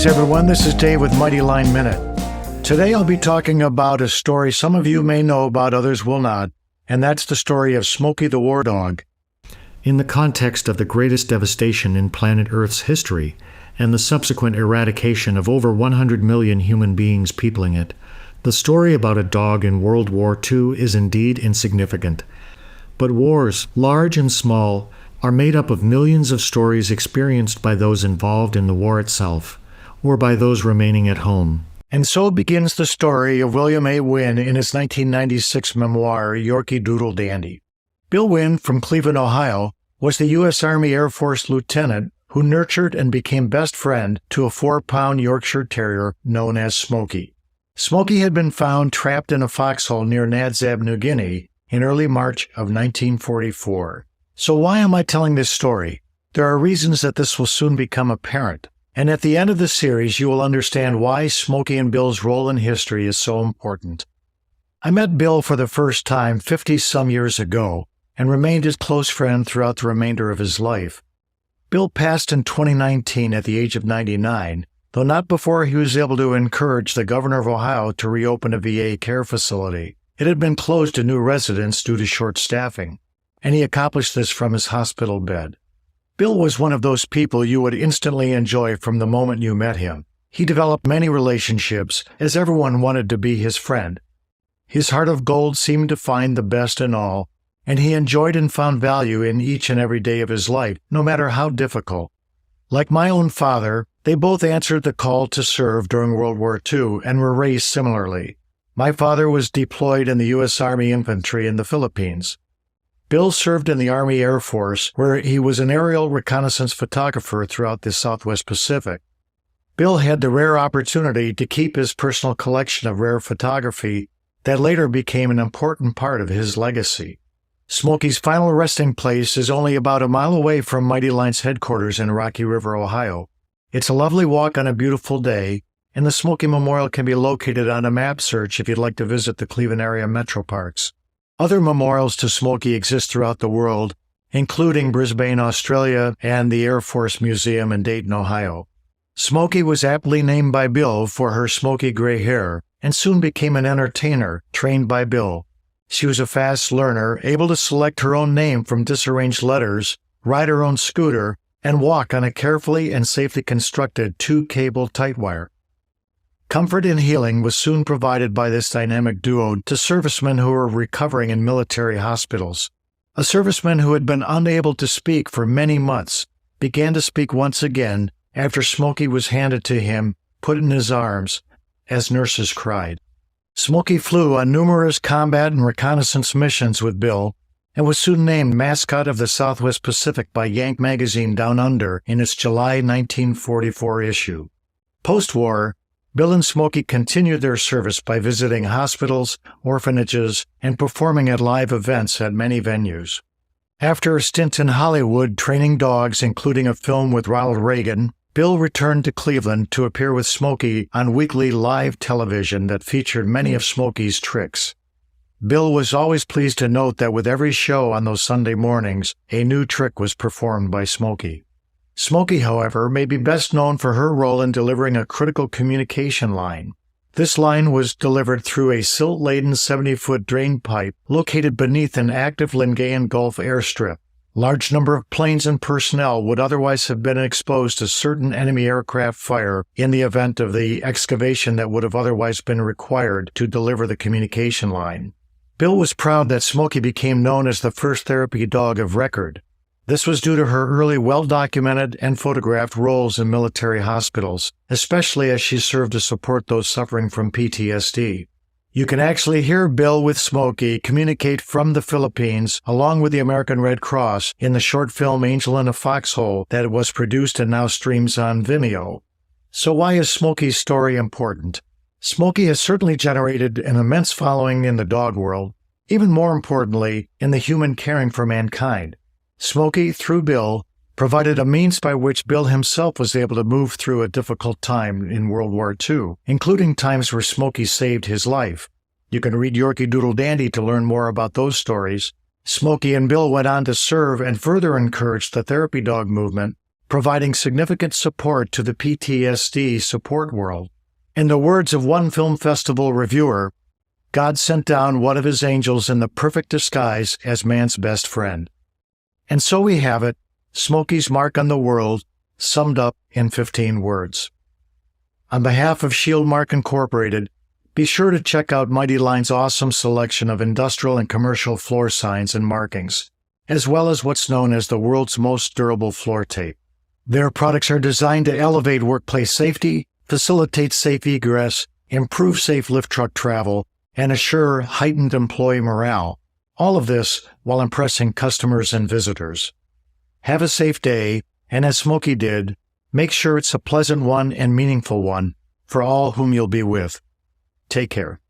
Greetings everyone, this is Dave with Mighty Line Minute. Today I'll be talking about a story some of you may know about, others will not, and that's the story of Smoky the War Dog. In the context of the greatest devastation in planet Earth's history, and the subsequent eradication of over 100 million human beings peopling it, the story about a dog in World War II is indeed insignificant. But wars, large and small, are made up of millions of stories experienced by those involved in the war itself, or by those remaining at home. And so begins the story of William A. Wynne in his 1996 memoir, Yorkie Doodle Dandy. Bill Wynne from Cleveland, Ohio, was the U.S. Army Air Force lieutenant who nurtured and became best friend to a 4-pound Yorkshire Terrier known as Smoky. Smoky had been found trapped in a foxhole near Nadzab, New Guinea, in early March of 1944. So why am I telling this story? There are reasons that this will soon become apparent. And at the end of the series, you will understand why Smoky and Bill's role in history is so important. I met Bill for the first time 50-some years ago and remained his close friend throughout the remainder of his life. Bill passed in 2019 at the age of 99, though not before he was able to encourage the governor of Ohio to reopen a VA care facility. It had been closed to new residents due to short staffing, and he accomplished this from his hospital bed. Bill was one of those people you would instantly enjoy from the moment you met him. He developed many relationships, as everyone wanted to be his friend. His heart of gold seemed to find the best in all, and he enjoyed and found value in each and every day of his life, no matter how difficult. Like my own father, they both answered the call to serve during World War II and were raised similarly. My father was deployed in the U.S. Army Infantry in the Philippines. Bill served in the Army Air Force, where he was an aerial reconnaissance photographer throughout the Southwest Pacific. Bill had the rare opportunity to keep his personal collection of rare photography that later became an important part of his legacy. Smoky's final resting place is only about a mile away from Mighty Line's headquarters in Rocky River, Ohio. It's a lovely walk on a beautiful day, and the Smoky Memorial can be located on a map search if you'd like to visit the Cleveland area MetroParks. Other memorials to Smoky exist throughout the world, including Brisbane, Australia, and the Air Force Museum in Dayton, Ohio. Smoky was aptly named by Bill for her smoky gray hair, and soon became an entertainer trained by Bill. She was a fast learner, able to select her own name from disarranged letters, ride her own scooter, and walk on a carefully and safely constructed 2-cable tightwire. Comfort and healing was soon provided by this dynamic duo to servicemen who were recovering in military hospitals. A serviceman who had been unable to speak for many months began to speak once again after Smoky was handed to him, put in his arms, as nurses cried. Smoky flew on numerous combat and reconnaissance missions with Bill and was soon named Mascot of the Southwest Pacific by YANK Magazine Down Under in its July 1944 issue. Post-war, Bill and Smoky continued their service by visiting hospitals, orphanages, and performing at live events at many venues. After a stint in Hollywood training dogs, including a film with Ronald Reagan, Bill returned to Cleveland to appear with Smoky on weekly live television that featured many of Smoky's tricks. Bill was always pleased to note that with every show on those Sunday mornings, a new trick was performed by Smoky. Smoky, however, may be best known for her role in delivering a critical communication line. This line was delivered through a silt-laden 70-foot drain pipe located beneath an active Lingayen Gulf airstrip. Large number of planes and personnel would otherwise have been exposed to certain enemy aircraft fire in the event of the excavation that would have otherwise been required to deliver the communication line. Bill was proud that Smoky became known as the first therapy dog of record. This was due to her early well-documented and photographed roles in military hospitals, especially as she served to support those suffering from PTSD. You can actually hear Bill with Smoky communicate from the Philippines along with the American Red Cross in the short film Angel in a Foxhole that was produced and now streams on Vimeo. So why is Smoky's story important? Smoky has certainly generated an immense following in the dog world, even more importantly, in the human caring for mankind. Smoky, through Bill, provided a means by which Bill himself was able to move through a difficult time in World War II, including times where Smoky saved his life. You can read Yorkie Doodle Dandy to learn more about those stories. Smoky and Bill went on to serve and further encourage the therapy dog movement providing significant support to the PTSD support world. In the words of one film festival reviewer, God sent down one of his angels in the perfect disguise as man's best friend. And so we have it, Smoky's mark on the world, summed up in 15 words. On behalf of Shieldmark Incorporated, be sure to check out Mighty Line's awesome selection of industrial and commercial floor signs and markings, as well as what's known as the world's most durable floor tape. Their products are designed to elevate workplace safety, facilitate safe egress, improve safe lift truck travel, and assure heightened employee morale. All of this while impressing customers and visitors. Have a safe day, and as Smoky did, make sure it's a pleasant one and meaningful one for all whom you'll be with. Take care.